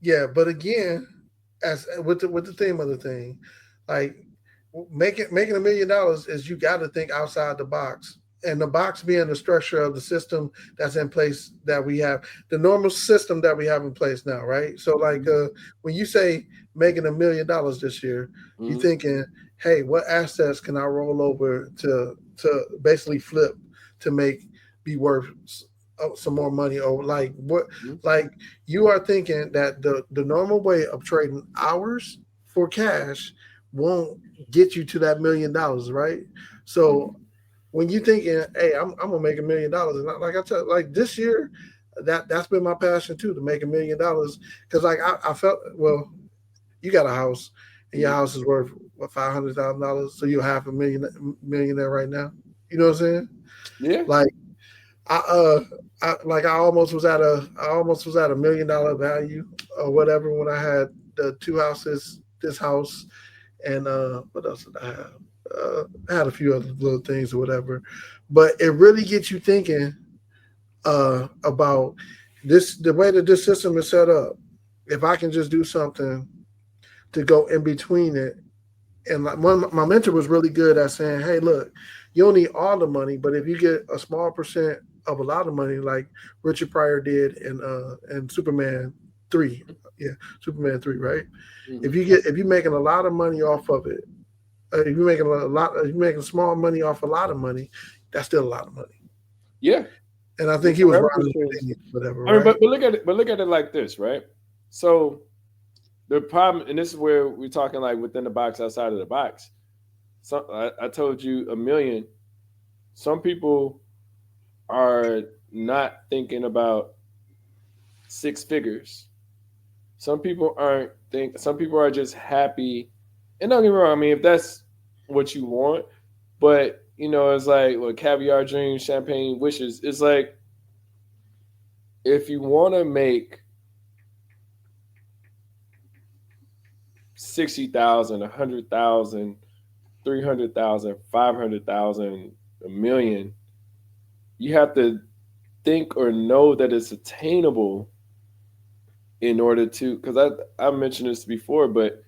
Yeah, but again, as with the theme of the thing, like making $1 million is you got to think outside the box, and the box being the structure of the system that's in place that we have, the normal system that we have in place now, right? So like Mm-hmm. when you say making $1 million this year, you Mm-hmm. thinking, hey, what assets can I roll over to basically flip to make be worth some more money, or like what, like you are thinking that the normal way of trading hours for cash won't get you to that $1 million, right? So when you thinking, hey, I'm gonna make $1 million, and like I tell, like this year, that's been my passion too, to make $1 million, because like I felt, well, you got a house, and your Mm-hmm. house is worth what, $500,000, so you're half a millionaire right now. You know what I'm saying? Yeah. Like I I almost was at $1 million value or whatever when I had the two houses, this house, and what else did I have? I had a few other little things or whatever, but it really gets you thinking about this, the way that this system is set up. If I can just do something to go in between it, and like my mentor was really good at saying, "Hey, look, you don't need all the money, but if you get a small percent of a lot of money, like Richard Pryor did in Superman 3, yeah, Superman 3, right? Mm-hmm. If you're making a lot of money off of it, if you're making a lot, if you're making small money off a lot of money, that's still a lot of money." Yeah. And I think It's he a was revenue Ronald streams. McDaniel, whatever, I mean, right? but look at it like this, right? So the problem, and this is where we're talking like within the box, outside of the box. So I told you a million. Some people are not thinking about six figures. Some people aren't think. Some people are just happy. And don't get me wrong. I mean, if that's what you want, but it's like well, caviar dreams, champagne wishes. It's like if you want to make 60,000, 100,000, 300,000, 500,000, a million, you have to think or know that it's attainable in order to. Because I mentioned this before, but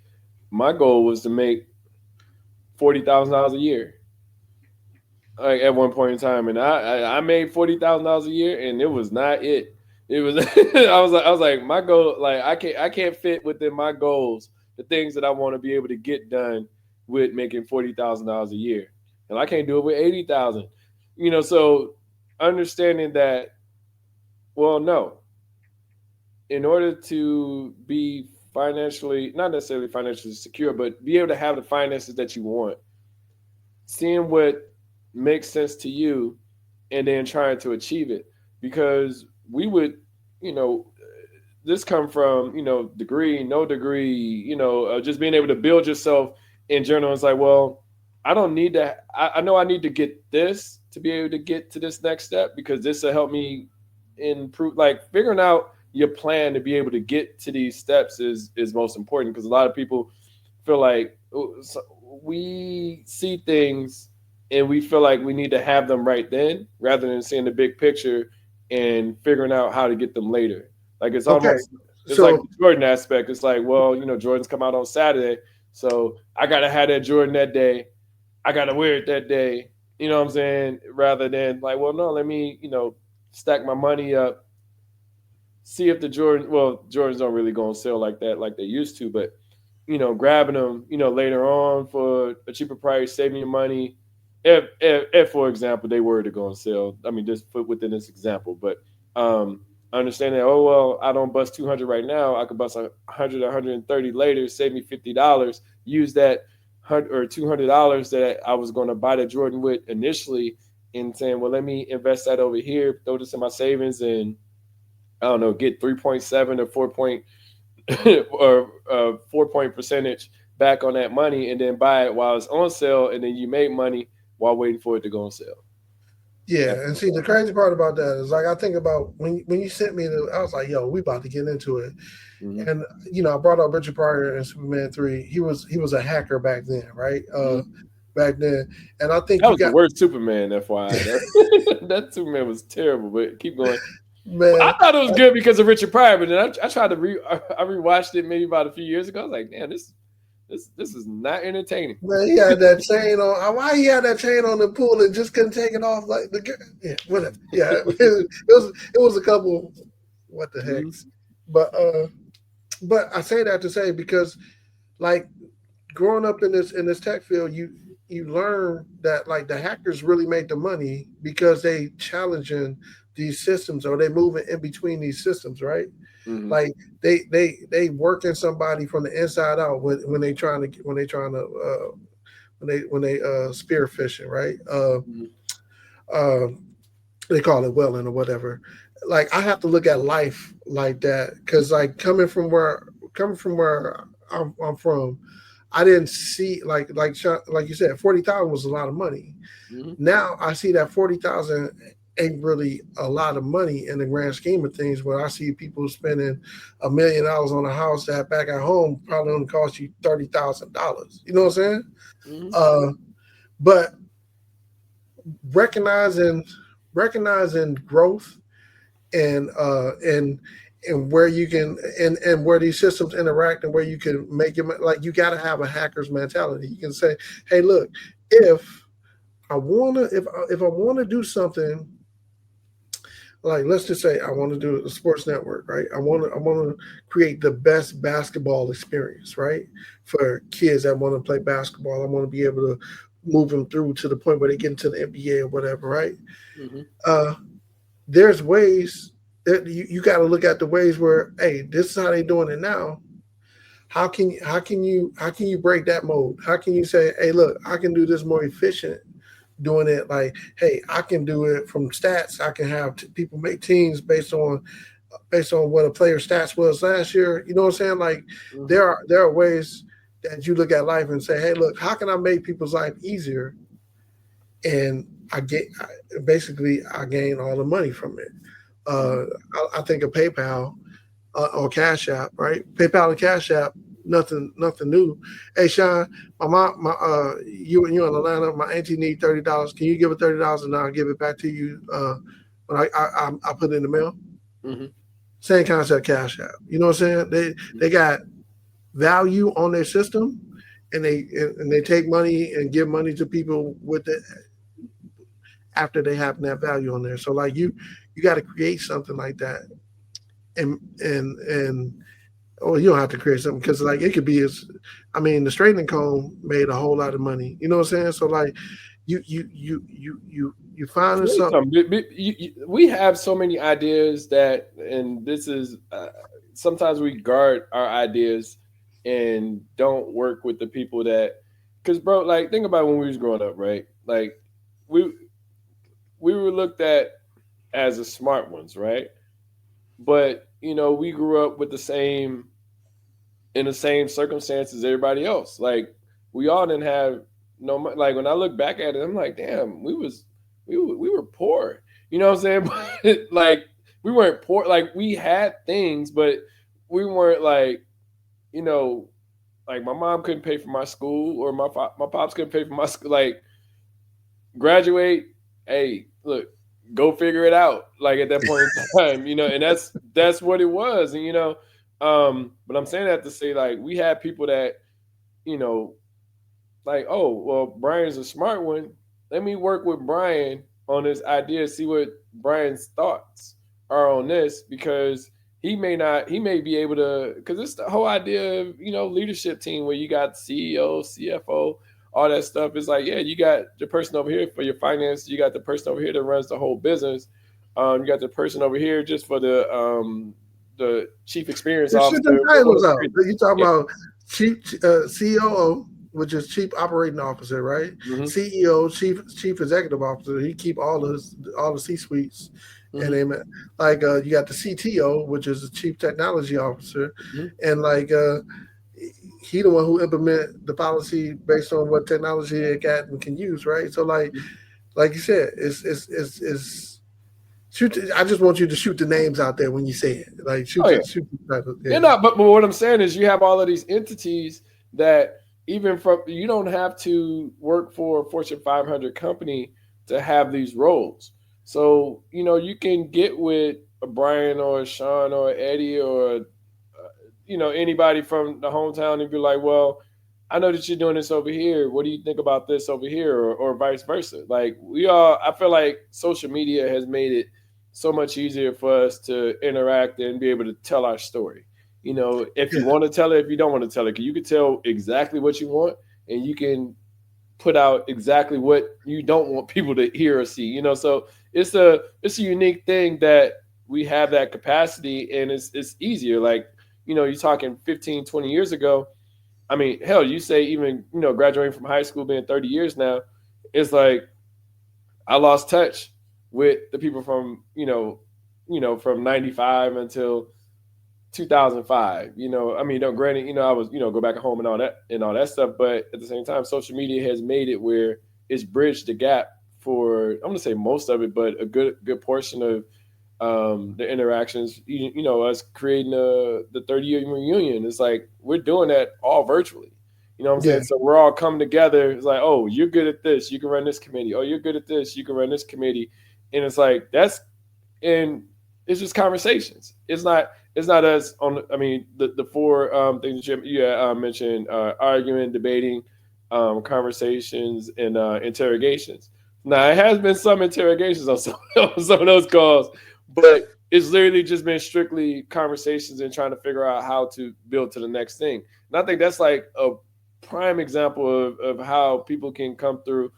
my goal was to make $40,000 a year, like at one point in time, and I made $40,000 a year, and it was not it. It was I was like my goal, like I can't fit within my goals the things that I want to be able to get done with making $40,000 a year, and I can't do it with 80,000. So understanding that, well, no, in order to be financially, not necessarily financially secure, but be able to have the finances that you want, seeing what makes sense to you and then trying to achieve it. Because we would, you know, this come from, degree, no degree, just being able to build yourself in general. It's like, well, I don't need to, I know I need to get this to be able to get to this next step because this will help me improve, like figuring out your plan to be able to get to these steps is most important because a lot of people feel like we see things and we feel like we need to have them right then rather than seeing the big picture and figuring out how to get them later. Like Okay, it's like so the Jordan aspect. It's like, well, Jordan's come out on Saturday, so I gotta have that Jordan that day. I gotta wear it that day. You know what I'm saying? Rather than like, well, no, let me, stack my money up, see if the Jordans don't really go on sale like that, like they used to, but grabbing them, later on for a cheaper price, saving your money. If for example, they were to go on sale, I mean, just put within this example, but understanding that, oh, well, I don't bust 200 right now. I could bust 100, 130 later, save me $50, use that $200 that I was going to buy the Jordan with initially and saying, well, let me invest that over here, throw this in my savings and I don't know, get 3.7 or 4 point or 4 point percentage back on that money and then buy it while it's on sale and then you make money while waiting for it to go on sale. yeah, That's and see the crazy part about that is like I think about when you sent me the, I was like, yo, we about to get into it. mm-hmm. And I brought up Richard Pryor in Superman 3. He was a hacker back then, right? Mm-hmm. Back then. And I think That you was the got worst Superman, FYI. That Superman was terrible, but keep going. I Man, thought it was good because of Richard Pryor, but then I tried to I rewatched it maybe about a few years ago. I was like, man, this is not entertaining. man, he had that chain on. Why he had that chain on the pool and just couldn't take it off? Like yeah, whatever. Yeah, it was a couple. What the Mm-hmm. heck? But I say that to say because like growing up in this tech field, you learn that like the hackers really make the money because they challenging these systems or they moving in between these systems, right? Mm-hmm. Like they working somebody from the inside out when they trying to spear phishing, right? Mm-hmm. Uh, they call it welling or whatever. Like I have to look at life like that because like coming from where I'm from, I didn't see like you said, 40,000 was a lot of money. Mm-hmm. Now I see that 40,000 ain't really a lot of money in the grand scheme of things. Where I see people spending $1 million on a house that back at home probably only cost you $30,000. You know what I'm saying? Mm-hmm. Uh, but recognizing recognizing growth and where you can and where these systems interact and where you can make it like you got to have a hacker's mentality. You can say, hey, look, if if I want to do something, like let's just say I want to do a sports network, right? I want to create the best basketball experience, right? For kids that want to play basketball. I want to be able to move them through to the point where they get into the NBA or whatever, right? Mm-hmm. Uh, there's ways that you got to look at the ways where, hey, this is how they doing it now. How can you break that mold? How can you say, hey, look, I can do this more efficient doing it like, hey, I can do it from stats. I can have people make teams based on what a player's stats was last year. You know what I'm saying? Like Mm-hmm. there are ways that you look at life and say, hey, look, how can I make people's life easier? And basically I gain all the money from it. Mm-hmm. I think of PayPal or Cash App, right? PayPal and Cash App, nothing new. Hey, Sean, my mom, you in Atlanta. My auntie need $30. Can you give her $30 and I'll give it back to you when I put it in the mail? Mm-hmm. Same concept, Cash App. You know what I'm saying? They got value on their system, and they take money and give money to people with it after they have that value on there. So like you got to create something like that, and oh, you don't have to create something because like it could be as, I mean, the straightening comb made a whole lot of money. You know what I'm saying? So like you finding something. We have so many ideas that, and this is sometimes we guard our ideas and don't work with the people that, because bro, like think about when we was growing up, right? Like we we were looked at as the smart ones, right? But we grew up with the same in the same circumstances as everybody else. Like we all didn't have no money. Like when I look back at it, I'm like, damn, we were poor. You know what I'm saying? But, like we weren't poor. Like we had things, but we weren't you know, like my mom couldn't pay for my school, or my pops couldn't pay for my school. Like graduate, hey, look, go figure it out. Like at that point in time, and that's what it was. And but I'm saying that to say like we had people that, you know, like, oh, well, Brian's a smart one. Let me work with Brian on this idea, see what Brian's thoughts are on this, because he may be able to, because it's the whole idea of, leadership team where you got CEO, CFO, all that stuff. It's like, yeah, you got the person over here for your finance, you got the person over here that runs the whole business. You got the person over here just for the chief experience Just shoot officer. them titles out. You talking about chief COO, which is chief operating officer, right? Mm-hmm. CEO, chief executive officer. He keep all the C suites, Mm-hmm. and they like you got the CTO, which is the chief technology officer, Mm-hmm. and like he the one who implement the policy based on what technology it got and can use, right? So like you said, it's shoot. I just want you to shoot the names out there when you say it. Like shoot the titles. Yeah, no, but what I'm saying is you have all of these entities that even from, you don't have to work for a Fortune 500 company to have these roles. So, you can get with a Brian or a Sean or Eddie or anybody from the hometown and be like, well, I know that you're doing this over here. What do you think about this over here, or vice versa? Like I feel like social media has made it so much easier for us to interact and be able to tell our story. If Yeah, you want to tell it, if you don't want to tell it, you can tell exactly what you want, and you can put out exactly what you don't want people to hear or see. So it's a unique thing that we have that capacity, and it's easier. Like you're talking 15, 20 years ago. I mean, hell, you say even graduating from high school, being 30 years now, it's like I lost touch with the people from from 95 until 2005. I mean, don't granted, I was go back home and all that stuff, but at the same time, social media has made it where it's bridged the gap for I'm gonna say most of it, but a good portion of the interactions. Us creating the 30-year reunion. It's like we're doing that all virtually. You know what I'm yeah, saying? So we're all coming together. It's like, oh, you're good at this, you can run this committee. Oh, you're good at this, you can run this committee. And it's like and it's just conversations. It's not us on. I mean, the four things that you mentioned: arguing, debating, conversations, and interrogations. Now, it has been some interrogations on some, on some of those calls, but it's literally just been strictly conversations and trying to figure out how to build to the next thing. And I think that's like a prime example of how people can come through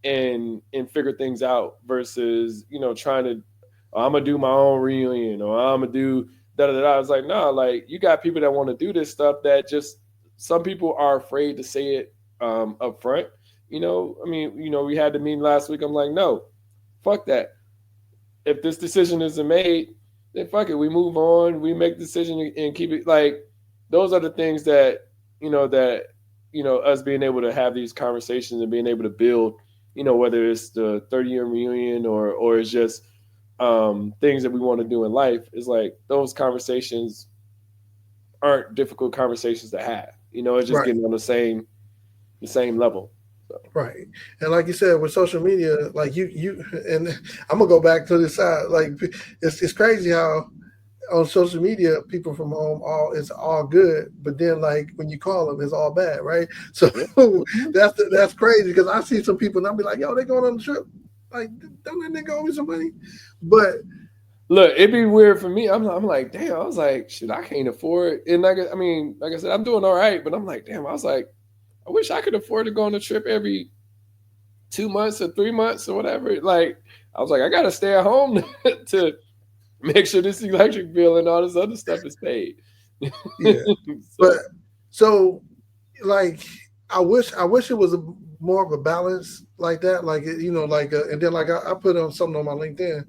and figure things out versus trying to, oh, I'm gonna do my own reunion, or I'm gonna do da da da. It's like, no, like you got people that want to do this stuff that just some people are afraid to say it up front. I mean, we had the meeting last week. I'm like, no, fuck that. If this decision isn't made, then fuck it. We move on. We make the decision and keep it. Like those are the things that us being able to have these conversations and being able to build. Whether it's the 30-year reunion or it's just things that we want to do in life. Is like those conversations aren't difficult conversations to have. It's just right. getting on the same level. So. Right. And like you said, with social media, like you and I'm gonna go back to this side. Like it's crazy how on social media people from home it's all good, but then like when you call them, it's all bad, right? So Yeah. Mhm. that's crazy because I see some people and I'll be like, yo, they going on the trip. Like, don't that nigga owe me some money? But Look, it'd be weird for me. I'm like, damn. I was like, shit, I can't afford. And I mean, like I said, I'm doing all right, but I'm like, damn. I was like, I wish I could afford to go on a trip every 2 months or 3 months or whatever. Like, I was like, I gotta stay at home to make sure this electric bill and all this other stuff is paid. yeah, but So so like I wish it was more of a balance like that, like like and then like I put on something on my LinkedIn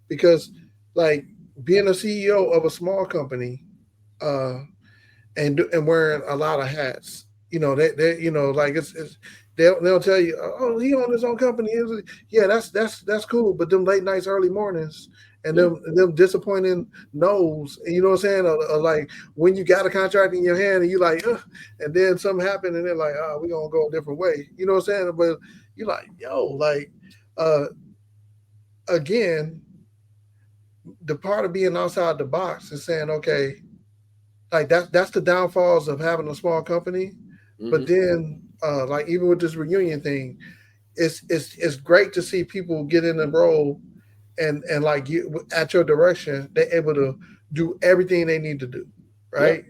because like being a CEO of a small company, uh, and wearing a lot of hats. They like it's they'll tell you, oh, he own his own company. Yeah, that's cool. But them late nights, early mornings, and yeah. them disappointing no's. And you know what I'm saying? Or like when you got a contract in your hand and you like, ugh, and then something happened and they're like, oh, we gonna go a different way. You know what I'm saying? But you like, yo, like, uh, again, the part of being outside the box is saying, okay, like that's the downfalls of having a small company. But Hmm. then, like even with this reunion thing, it's great to see people get in the role and like you at your direction, they're able to do everything they need to do, right?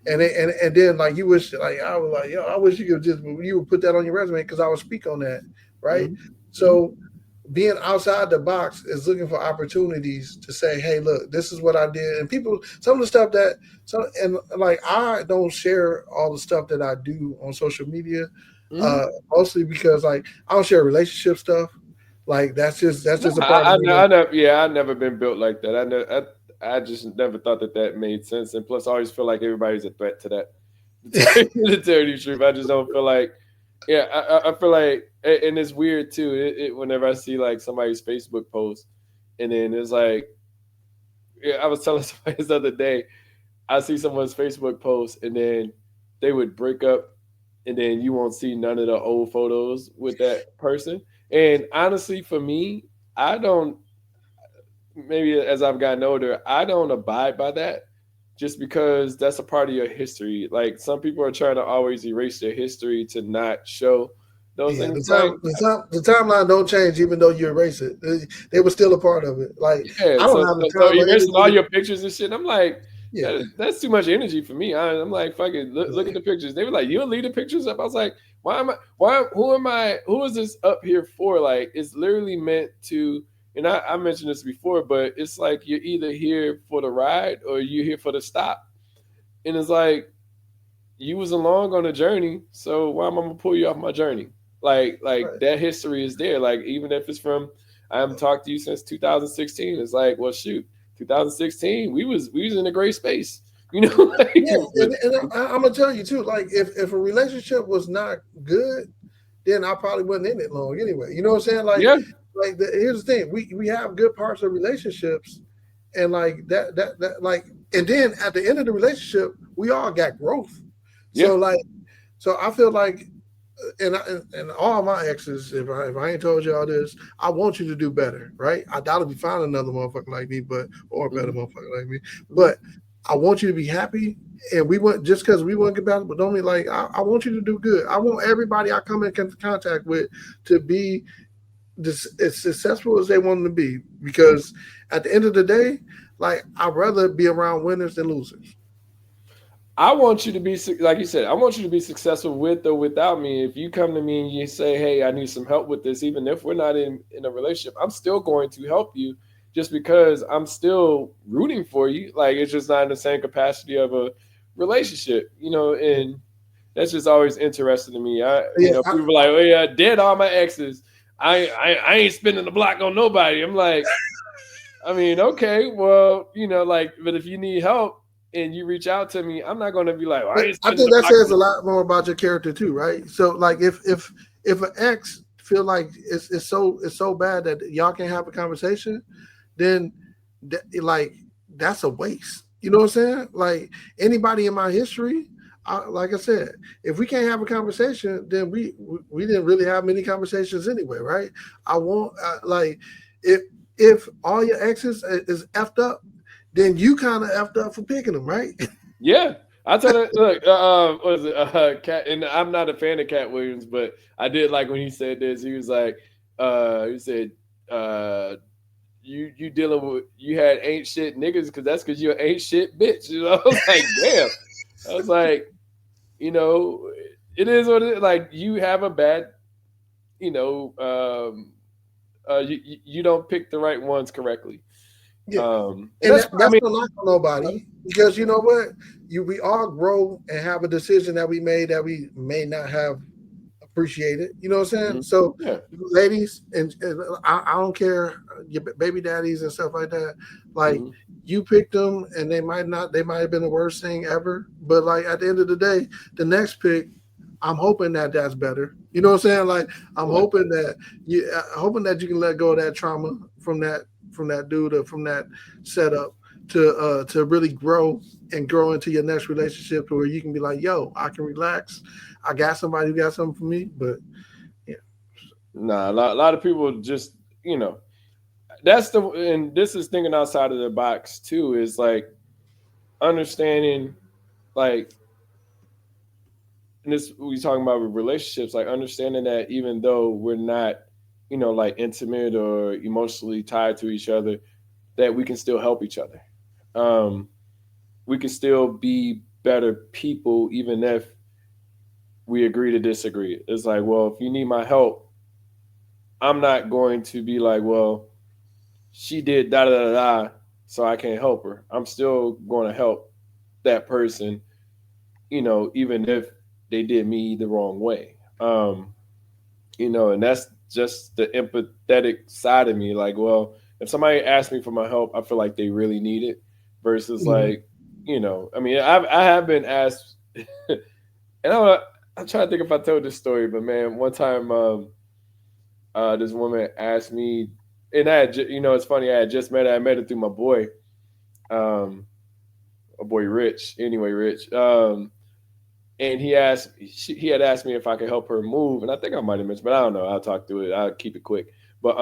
Yep. And then like you wish like I was like yo I wish you would put that on your resume because I would speak on that, right? Hmm. Hmm. So being outside the box is looking for opportunities to say, hey, look, this is what I did. And people, some of the stuff that, so, and like, I don't share all the stuff that I do on social media, Hmm. mostly because like, I don't share relationship stuff. Like, that's No, just a part of me. I never, yeah, I never been built like that. I just never thought that made sense. And plus, I always feel like everybody's a threat to that. To tell you the truth, I just don't feel like. Yeah, I feel like, and it's weird too. Whenever I see like somebody's Facebook post, and then it's like, yeah, I was telling somebody this other day. I see someone's Facebook post, and then they would break up, and then you won't see none of the old photos with that person. And honestly, for me, I don't. maybe as I've gotten older, I don't abide by that just because that's a part of your history. Like some people are trying to always erase their history to not show those Yeah, things. Like, the timeline don't change even though you erase it. They were still a part of it. Like yeah, I don't have the so time or erasing all energy. your pictures and shit. I'm like, Yeah, that's too much energy for me. I'm like, fuck it. Look at the pictures. They were like, you'll leave the pictures up. I was like, why am I? Why? Who am I? Who is this up here for? Like, it's literally meant to. And I mentioned this before, but it's like you're either here for the ride or you're here for the stop. And it's like you was along on a journey, so why am I gonna pull you off my journey? Like right. that history is there. Like even if it's from I haven't talked to you since 2016. It's like, well, shoot, 2016, we was in a great space, you know. Like, Yeah, and I'm gonna tell you too. Like if a relationship was not good, then I probably wasn't in it long anyway. You know what I'm saying? yeah, Here's the thing: we have good parts of relationships, and like that like, and then at the end of the relationship, we all got growth. yeah, So like, so I feel like, and all my exes, if I ain't told you all this, I want you to do better, right? I doubt if you find another motherfucker like me, but or a better mhm, motherfucker like me, mhm. but I want you to be happy. And we want just because we want to get better, but don't mean like I want you to do good. I want everybody I come in contact with to be as successful as they want them to be. Because at the end of the day, like I'd rather be around winners than losers. I want you to be like you said. I want you to be successful with or without me. If you come to me and you say, "Hey, I need some help with this," even if we're not in a relationship, I'm still going to help you, just because I'm still rooting for you. Like it's just not in the same capacity of a relationship, you know. Yeah, And that's just always interesting to me. yeah, People are like, "Oh yeah, dead all my exes. I ain't spending the block on nobody." I'm like, I mean, okay, well, like, but if you need help and you reach out to me, I'm not going to be like, well, I but ain't I spending think the that block. says a lot more about your character too, right? So like if an ex feel like it's so bad that y'all can't have a conversation, then like that's a waste. You know what I'm saying? Like anybody in my history, like I said, if we can't have a conversation, then we didn't really have many conversations anyway, right? I want like if if all your exes is effed up, then you kind of effed up for picking them, right? Yeah. I told her, look, what is it, Cat, and I'm not a fan of Cat Williams, but I did like when he said this. He was like, he said, uh, you dealing with you had ain't shit niggas because that's because you're ain't shit bitch. I was like, damn. I was like, you know, it is what it is. Like you have a bad, you know, you don't pick the right ones correctly. Yeah, And and that's I that's mean, not knock on nobody because you know what, we all grow and have a decision that we made that we may not have appreciated. You know what I'm saying? mhm, So, yeah, ladies, and I don't care your baby daddies and stuff like that. Like mhm, you picked them, and they might have been the worst thing ever. But like at the end of the day, the next pick, I'm hoping that that's better. You know what I'm saying? Like I'm yeah. hoping that you can let go of that trauma from that dude or from that setup to really grow into your next relationship where you can be like, yo, I can relax. I got somebody who got something for me, but yeah, Nah, a lot of people just that's and this is thinking outside of the box too. Is like understanding like and this we talking about with relationships, like understanding that even though we're not like intimate or emotionally tied to each other, that we can still help each other. Um, we can still be better people even if we agree to disagree. It's like, well, if you need my help, I'm not going to be like, well, she did da da da da, so I can't help her. I'm still going to help that person, even if they did me the wrong way. And that's just the empathetic side of me. Like, well, if somebody asks me for my help, I feel like they really need it versus mm-hmm. like, I mean, I have been asked, and I'm trying to think if I told this story, but man, one time, this woman asked me, and I had, it's funny, I had just met her. I met her through my boy, um, a boy Rich. Anyway, Rich, and he had asked me if I could help her move, and I think I might have mentioned, but I don't know. I'll talk through it. I'll keep it quick. But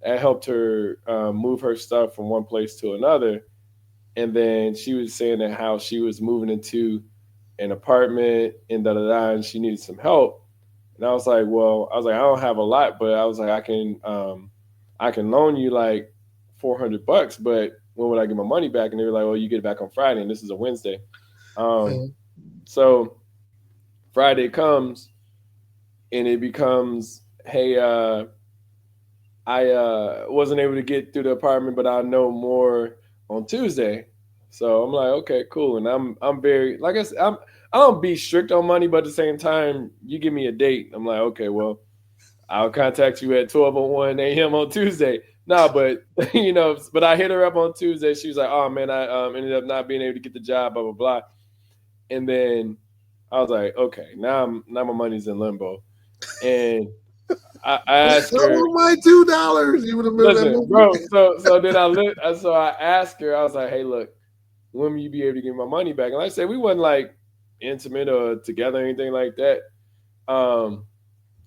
I helped her move her stuff from one place to another. And then she was saying that how she was moving into an apartment and da da da, and she needed some help. And I was like, well, I don't have a lot, but I was like, I can loan you like $400, but when would I get my money back? And they were like, well, you get it back on Friday, and this is a Wednesday. So Friday comes, and it becomes, hey, I wasn't able to get through the apartment, but I'll know more on Tuesday. So I'm like, okay, cool. And I'm very, like I said, I don't be strict on money, but at the same time, you give me a date. I'm like, okay, well, I'll contact you at 12:01 a.m. on Tuesday. No, but but I hit her up on Tuesday. She was like, oh man, I ended up not being able to get the job, blah blah blah. And then I was like, okay, now my money's in limbo. And I asked her, my $2. You would have remembered that listen, movie. bro. So I asked her, I was like, hey, look, when will you be able to get my money back? And like I said, we wasn't like intimate or together or anything like that.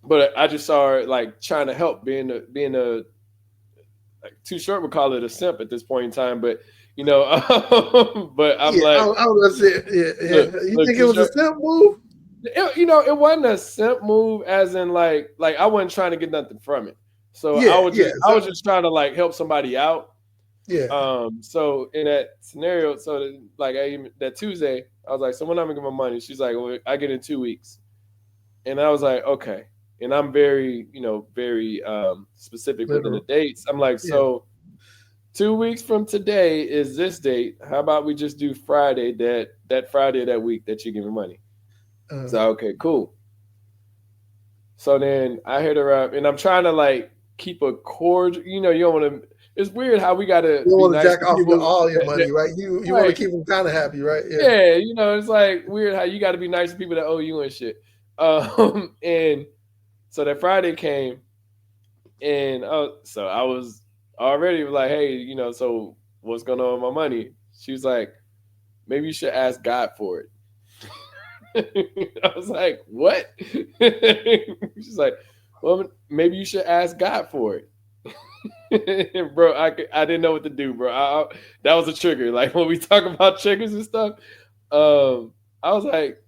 But I just saw her like trying to help, being a like Too Short would call it a simp at this point in time, but but I'm like, I was gonna say, yeah. You think it was a simp move? It wasn't a simp move, as in like I wasn't trying to get nothing from it. So I was just trying to like help somebody out. Yeah. So in that scenario, that Tuesday, I was like, so when I'm gonna get my money? She's like, well, I get in 2 weeks. And I was like, okay. And I'm very, very specific within the dates. I'm like, so 2 weeks from today is this date. How about we just do Friday, that Friday of that week that you give me money? So okay, cool. So then I hit her up, and I'm trying to like keep a cordial. You don't want to. It's weird how we gotta. You want to nice jack off with all your money, right? You want to keep them kind of happy, right? Yeah, it's like weird how you got to be nice to people that owe you and shit. And so that Friday came, and so I was already like, hey, so what's going on with my money? She was like, maybe you should ask God for it. I was like, what? She's like, well, maybe you should ask God for it. Bro, I didn't know what to do, bro. That was a trigger. Like when we talk about triggers and stuff, I was like,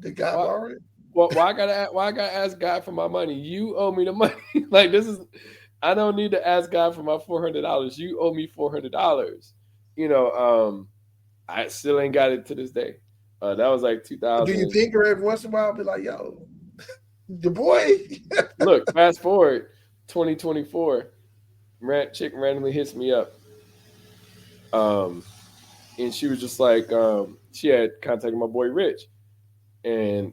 did God borrow it? Well, why I gotta ask God for my money? You owe me the money. Like I don't need to ask God for my $400. You owe me $400. I still ain't got it to this day. That was like 2000. Do you think her every once in a while be like, yo, the boy? Look, fast forward 2024, chick randomly hits me up. And she was just like, she had contacted my boy Rich, and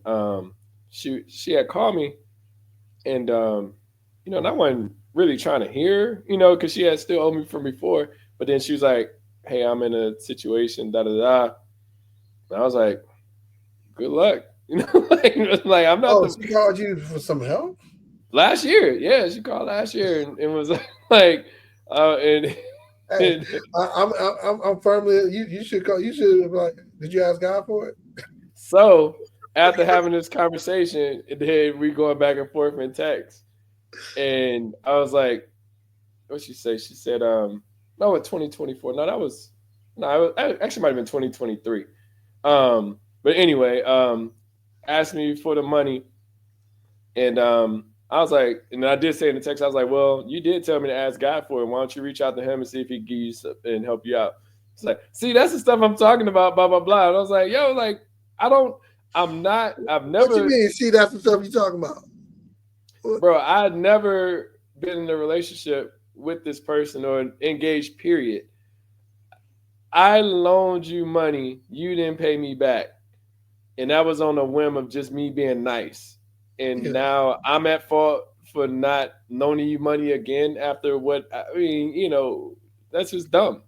she had called me, and and I wasn't really trying to hear, because she had still owed me from before. But then she was like, hey, I'm in a situation, da da da. And I was like, good luck. Like I'm not. She called you for some help? Last year, yeah, she called last year and was like, and. Hey, I'm firmly. You should call. You should like. Did you ask God for it? So after having this conversation, then we going back and forth in text, and I was like, "What she say?" She said, "No, in 2024. No, it actually might have been 2023." But anyway, asked me for the money, and I was like, and I did say in the text, I was like, well, you did tell me to ask God for it. Why don't you reach out to him and see if he can give you some, and help you out? It's like, see, that's the stuff I'm talking about, blah, blah, blah. And I was like, yo, like, I've never. What you mean? See, that's the stuff you talking about? What? Bro, I had never been in a relationship with this person or engaged, period. I loaned you money. You didn't pay me back. And that was on a whim of just me being nice. And now I'm at fault for not loaning you money again after what I mean, that's just dumb.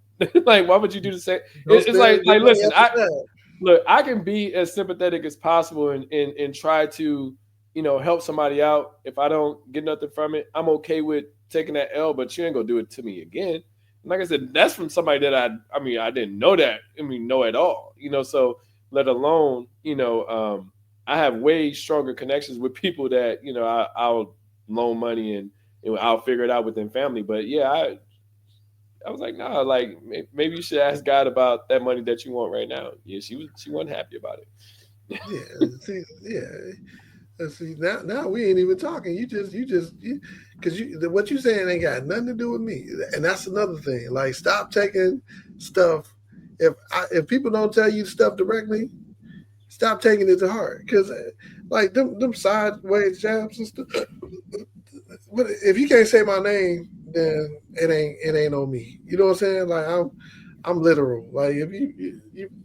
Like, why would you do the same? It's like listen, I can be as sympathetic as possible and try to, help somebody out. If I don't get nothing from it, I'm okay with taking that L, but you ain't gonna do it to me again. And like I said, that's from somebody that I didn't know that. Know at all. So let alone, I have way stronger connections with people that, I'll loan money and I'll figure it out within family. But yeah, I was like, nah, like maybe you should ask God about that money that you want right now. Yeah, she wasn't happy about it. Yeah, see, yeah. See, now we ain't even talking. Because what you saying ain't got nothing to do with me, and that's another thing. Like, stop taking stuff. If people don't tell you stuff directly, stop taking it to heart. Because like them sideways jabs and stuff. But if you can't say my name, then it ain't on me. You know what I'm saying? Like I'm literal. Like if you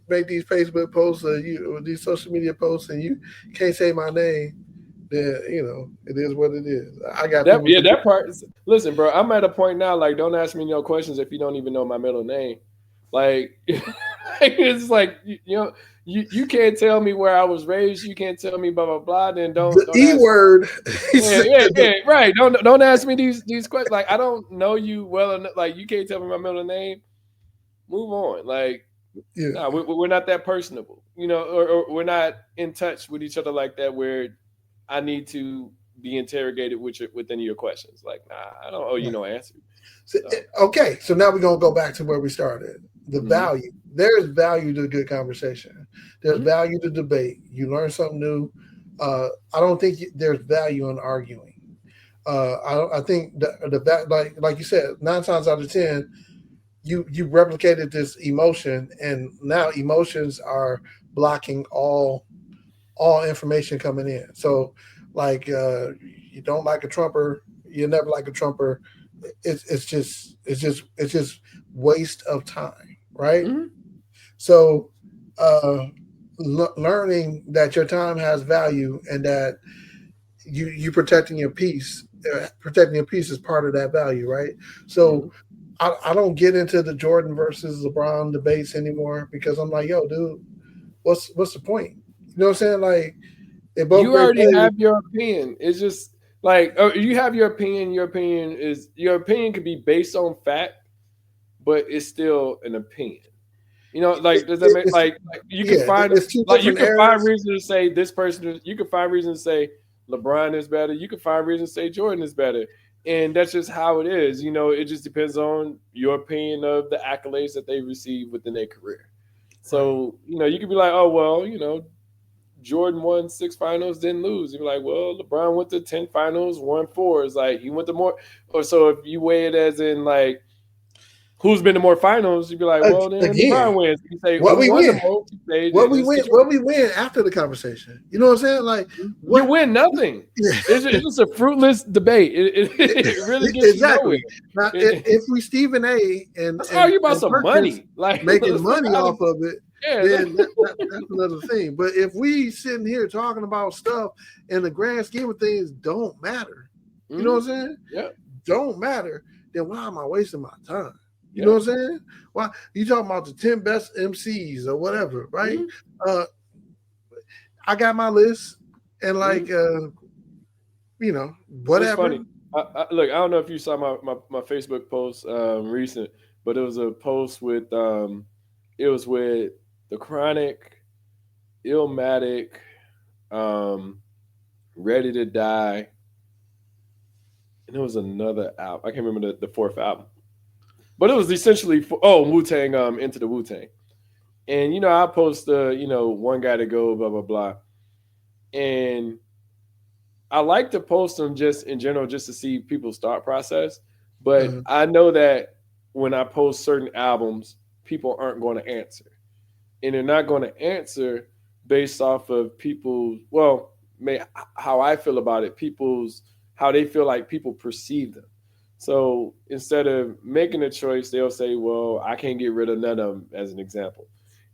make these Facebook posts or these social media posts and you can't say my name, then it is what it is. I got people. That part. Listen, bro, I'm at a point now. Like, don't ask me no questions if you don't even know my middle name. Like, it's like you can't tell me where I was raised. You can't tell me blah blah blah. Then don't E word. Yeah, right. Don't ask me these questions. Like, I don't know you well enough. Like, you can't tell me my middle name. Move on. Like, yeah. No, we're not that personable, or we're not in touch with each other like that. Where I need to be interrogated within your questions. Like, nah, I don't owe you no answer. So, okay, so now we're gonna go back to where we started. The value. There's value to good conversation. There's value to debate. You learn something new. I don't think there's value in arguing. I think the like you said, 9 times out of 10, you replicated this emotion, and now emotions are blocking all information coming in. So, like, you don't like a Trumper, you never like a Trumper. It's just waste of time, right? Mm-hmm. So, learning that your time has value and that you protecting your peace is part of that value, right? So, I don't get into the Jordan versus LeBron debates anymore because I'm like, yo, dude, what's the point? You know what I'm saying? Like, they both you already have your opinion. It's just like you have your opinion. Your opinion could be based on fact, but it's still an opinion. Like, does that make like you can find find reason to say this person. You can find reason to say LeBron is better. You can find reason to say Jordan is better. And that's just how it is. It just depends on your opinion of the accolades that they receive within their career. So, you could be like, oh, well, Jordan won 6 finals, didn't lose. You're like, well, LeBron went to 10 finals, won 4. It's like he went to more. Or so if you weigh it as in like, who's been to more finals? You'd be like, well, then LeBron wins. You say, what we win? What we win? win after the conversation? You know what I'm saying? Like, you win nothing. It's just a fruitless debate. It really gets exactly. Now, if we Stephen A. and let's argue about some money, like making money off of it, then that's another thing. But if we sitting here talking about stuff in the grand scheme of things don't matter, you know what I'm saying? Yeah, don't matter. Then why am I wasting my time? You know what I'm saying? Why you talking about the 10 best MCs or whatever, right? I got my list, and like, whatever. It's funny. Look, I don't know if you saw my Facebook post recent, but it was a post with it was with The Chronic, Illmatic, Ready to Die, and it was another album. I can't remember the 4th album. But it was essentially Wu-Tang, Into the Wu-Tang. And, I post one guy to go, blah, blah, blah. And I like to post them just in general, just to see people's thought process. But I know that when I post certain albums, people aren't going to answer. And they're not going to answer based off of how I feel about it, how they feel like people perceive them. So instead of making a choice, they'll say, well, I can't get rid of none of them, as an example.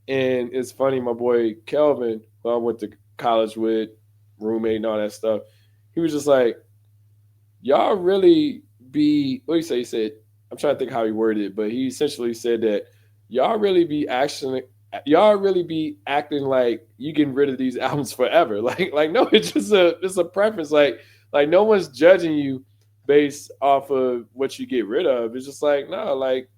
And it's funny, my boy Kelvin, who I went to college with, roommate and all that stuff, he was just like, y'all really be, what did he say? He said, I'm trying to think how he worded it, but he essentially said that y'all really be acting like you getting rid of these albums forever. Like no, it's just a preference. Like no one's judging you based off of what you get rid of. It's just like, no, like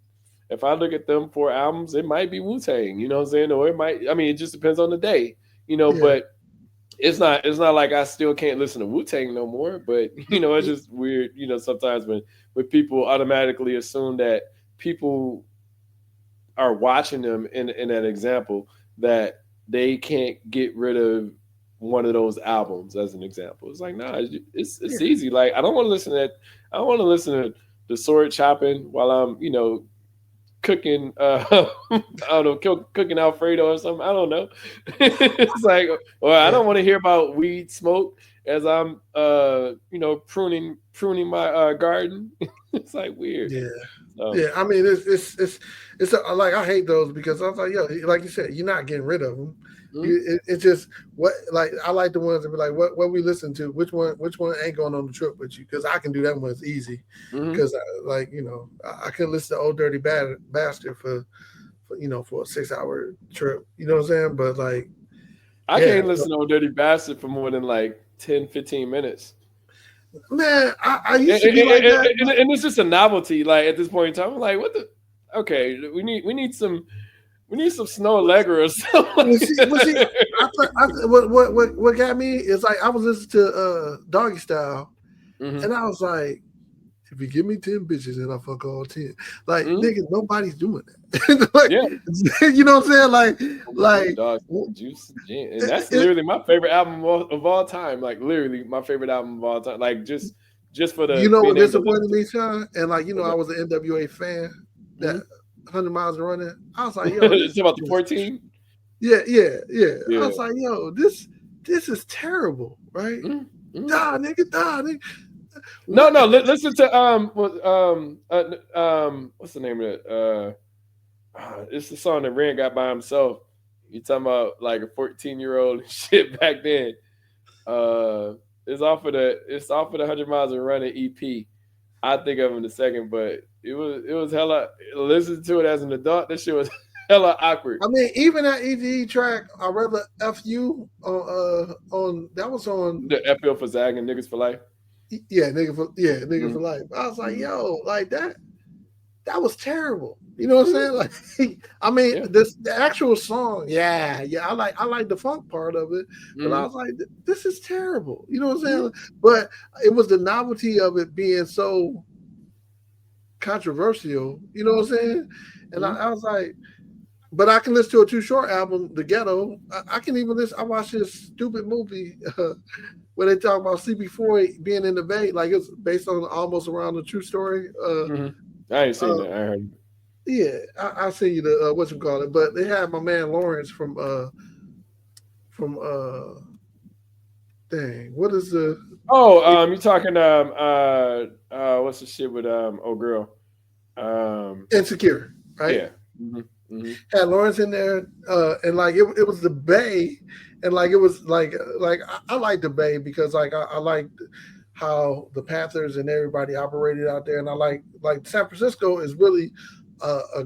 if I look at them 4 albums, it might be Wu-Tang, you know what I'm saying? Or it just depends on the day, but it's not like I still can't listen to Wu-Tang no more, but it's just weird, sometimes when people automatically assume that people are watching them in that example, that they can't get rid of one of those albums as an example. It's like, nah, it's easy. Like, I don't want to listen to that. I don't want to listen to the sword chopping while I'm, cooking I don't know, cooking Alfredo or something. I don't know. It's like, or I don't want to hear about weed smoke as I'm pruning my garden. It's like weird. Yeah. So, Yeah, I mean, it's like, I hate those because I was like, yo, like you said, you're not getting rid of them. It's just what, like, I like the ones that be like, what we listen to, which one ain't going on the trip with you, because I can do that one. It's easy because I can listen to Old Dirty Bastard for a 6-hour trip. You know what I'm saying? But like, I can't listen to Old Dirty Bastard for more than like 10-15 minutes. Man, I used to be like that, and it's just a novelty. Like, at this point in time, I'm like, what the? Okay, we need some Snow Allegra or something. What got me is, like, I was listening to Doggy Style, and I was like, if you give me 10 bitches and I fuck all 10, like, nigga, nobody's doing that. Like, you know what I'm saying? Like Dog, Juice, and that's literally my favorite album of all time. Like, literally my favorite album of all time. Like, just for the. You know what disappointed me, Sean? And like, I was an NWA fan. That 100 Miles Running. I was like, yo, it's about the 14. Yeah. I was like, yo, this is terrible, right? Die, nigga. No. Listen to what's the name of it? It's the song that Ren got by himself. You talking about like a 14-year-old shit back then? It's off of the 100 Miles of Running EP. I think of him in a second, but it was hella. Listen to it as an adult. This shit was hella awkward. I mean, even that EDE track, I'd rather F you on that was on the FL for Zag and Niggas for Life. Yeah, nigga for life. I was like, yo, like that was terrible. You know what I'm saying? Like, I mean, the actual song, yeah, I like the funk part of it, but I was like, this is terrible. You know what I'm saying? But it was the novelty of it being so controversial. You know what I'm saying? And I was like, but I can listen to a Too Short album, The Ghetto. I can even listen. I watched this stupid movie where they talk about Sleepy Floyd being in the Bay, like it's based on almost around a true story. I ain't seen that. I heard. Yeah, I'll send you the what you call it. But they had my man Lawrence from dang, what is the? Oh, you talking what's the shit with old girl? Insecure, right? Yeah. Had Lawrence in there, and like it was the Bay, and like it was like I like the Bay because like I liked how the Panthers and everybody operated out there, and I like San Francisco is really a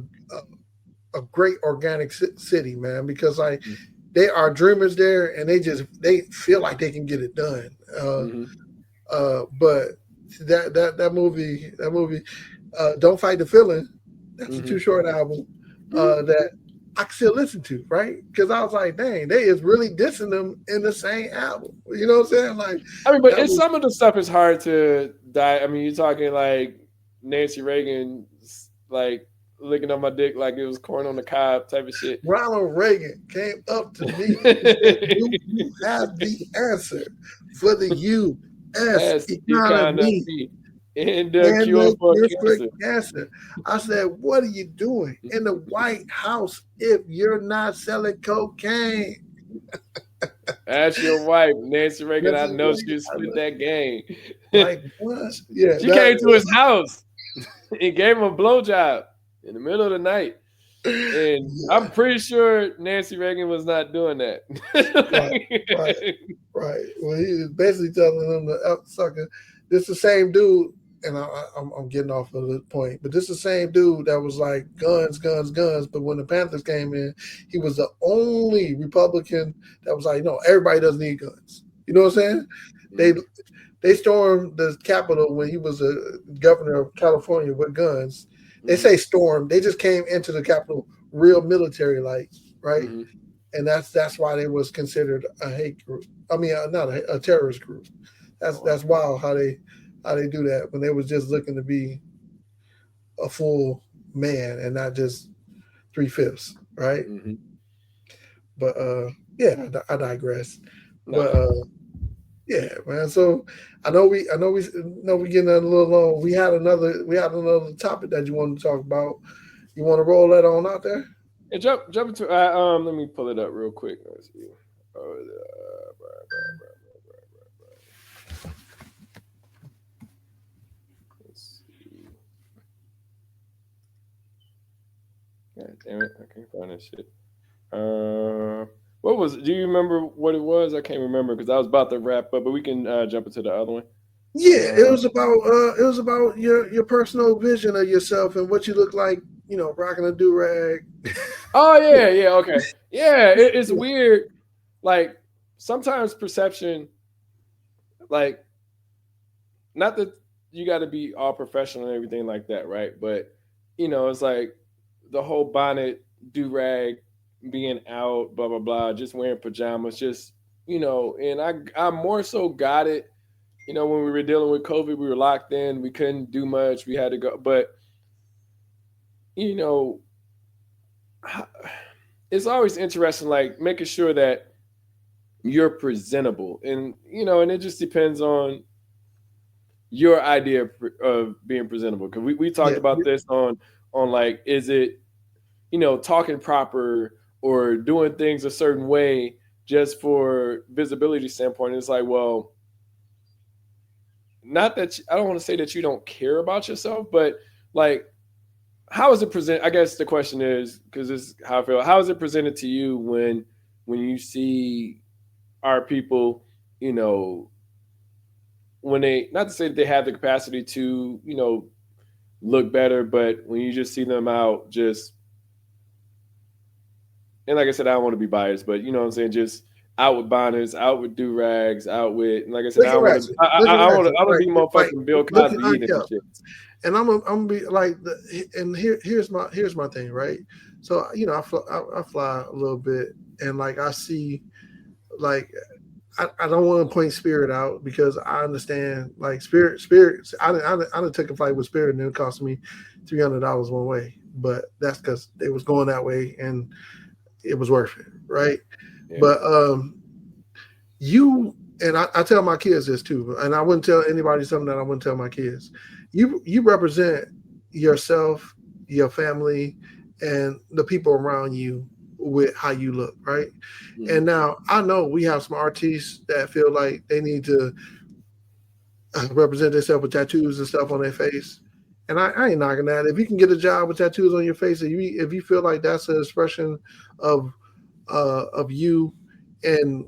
great organic city, man, because like they are dreamers there, and they feel like they can get it done. But that movie, Don't Fight the Feeling, that's a Too Short album. That I can still listen to, right? Because I was like, dang, they is really dissing them in the same album. You know what I'm saying? Like, I mean, but some of the stuff is hard to die. I mean, you're talking like Nancy Reagan, like licking on my dick like it was corn on the cob type of shit. Ronald Reagan came up to me and said, you have the answer for the U.S. economy. And the cure for cancer. I said, what are you doing in the White House if you're not selling cocaine? Ask your wife, Nancy Reagan. I know she split that game. Like, what? Yeah, she came to his house and gave him a blowjob in the middle of the night. And I'm pretty sure Nancy Reagan was not doing that. Right. Well, he was basically telling him to sucker. This is the same dude. And I'm getting off of the point, but this is the same dude that was like guns. But when the Panthers came in, he was the only Republican that was like, no, everybody doesn't need guns. You know what I'm saying? They stormed the Capitol when he was a governor of California with guns. They say stormed. They just came into the Capitol real military like, right? and that's why they was considered a hate group. I mean, not a terrorist group. That's wild how they do that when they was just looking to be a full man and not just 3/5, right? Mm-hmm. But yeah, I digress. But Nah. yeah, man. So I know we getting a little long. We had another topic that you wanted to talk about. You want to roll that on out there? And jump into let me pull it up real quick. Let's see. Let's see. God damn it, I can't find that shit. What was? Do you remember what it was? I can't remember because I was about to wrap up, but we can jump into the other one. Yeah, Uh, it was about your personal vision of yourself and what you look like. You know, rocking a do rag. oh yeah, okay, yeah. It's weird. Like sometimes perception, like not that you got to be all professional and everything like that, right? But it's like the whole bonnet, do rag, being out, blah blah blah, just wearing pajamas, just and I more so got it. When we were dealing with COVID, we were locked in, we couldn't do much, we had to go, but you know, it's always interesting, like making sure that you're presentable, and it just depends on your idea of being presentable. Because we talked Yeah, about this on like, is it talking proper or doing things a certain way just for visibility standpoint? It's like, well, not that I don't want to say that you don't care about yourself, but like, how is it present? I guess the question is, because this is how I feel. How is it presented to you when you see our people, when they, not to say that they have the capacity to, look better, but when you just see them out, just, and like I said, I don't want to be biased, but you know what I'm saying, just out with bonnets, out with do rags, out with, and like I said, I looking don't want to, ratchet, looking ratchet, I don't be like motherfucking Bill looking Cosby eating and unkept. shit. And I'm gonna be like, and here's my thing, right? So I fly a little bit, and like I see, like I don't want to point Spirit out because I understand, like Spirit. I done took a flight with Spirit and it cost me $300 one way, but that's because it was going that way and it was worth it, right? Yeah. But you and I tell my kids this too, and I wouldn't tell anybody something that I wouldn't tell my kids. You represent yourself, your family, and the people around you with how you look, right? Mm-hmm. And now I know we have some artists that feel like they need to represent themselves with tattoos and stuff on their face. And I ain't knocking that. If you can get a job with tattoos on your face, if you feel like that's an expression of you and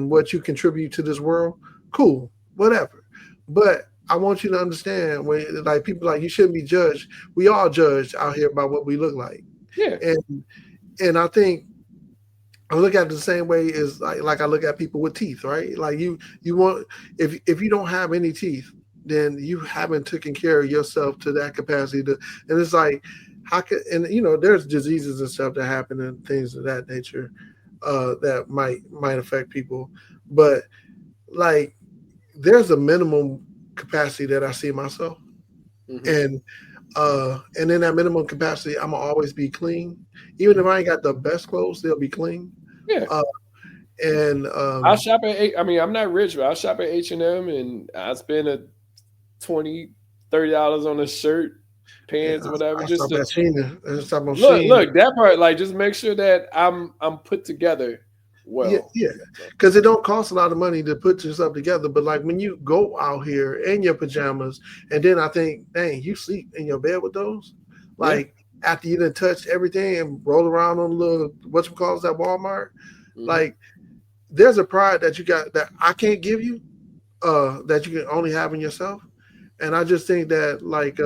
what you contribute to this world, cool, whatever. But I want you to understand, when like people like, you shouldn't be judged. We all judged out here by what we look like, Yeah. and I think I look at it the same way as like I look at people with teeth, right? Like you want, if you don't have any teeth, then you haven't taken care of yourself to that capacity to, and it's like, how could, and there's diseases and stuff that happen and things of that nature that might affect people, but like there's a minimum capacity that I see myself, Mm-hmm. and in that minimum capacity, I'm gonna always be clean, even if I ain't got the best clothes, they'll be clean. Yeah. Uh, and I'll shop at, I mean, I'm not rich, but I'll shop at H&M and I spend a $20-$30 on a shirt, pants, or whatever, I just stop to at Shein and stop on Shein. look that part, like just make sure that I'm put together Yeah, well. yeah, because it don't cost a lot of money to put yourself together. But like when you go out here in your pajamas, and then I think, dang, you sleep in your bed with those, Yeah. like after you done touched everything and roll around on the little whatchamacallits at Walmart, Mm-hmm. like there's a pride that you got that I can't give you, that you can only have in yourself. And I just think that like